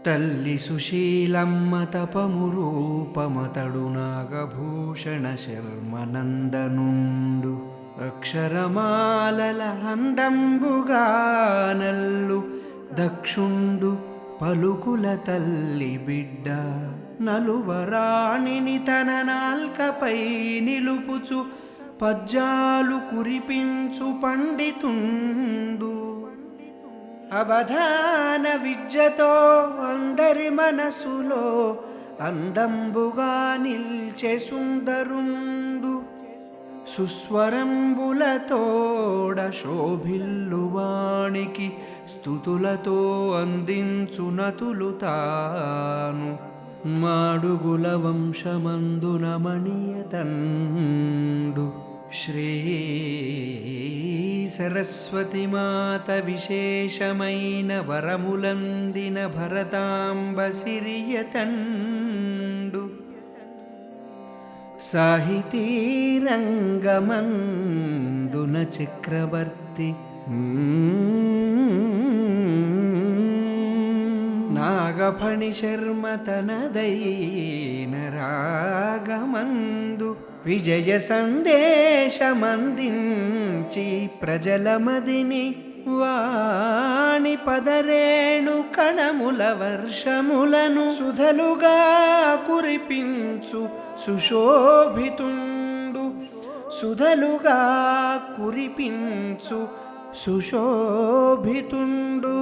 తల్లి సుశీలమ్మ తపము రూపమతడు నాగభూషణ శర్మనందనుండు అక్షరమాలల అందంబుగా నల్లు దక్షుండు పలుకుల తల్లి బిడ్డ నలువరాణిని తన నాల్కపై నిలుపుచు పద్యాలు కురిపించు పండితుండు అవధాన విద్యతో అందరి మనసులో అందంబుగా నిల్చే సుందరుండు సుస్వరంబులతోడ శోభిల్లువానికి స్తుతులతో అందించునతులు తాను మాడుగుల వంశమందున మణియతండు శ్రీ సరస్వతి మాత విశేషమైన వరములందిన భరతాంబ సిరియతండు సాహితీ రంగమందున చక్రవర్తి నాగఫణి శర్మ తనదైన రాగమందు విజయ సందేశమందించి ప్రజల మదిని వాణి పదరేణు కణముల వర్షములను సుధలుగా కురిపించు సుశోభితుండు సుధలుగా కురిపించు సుశోభితుండు.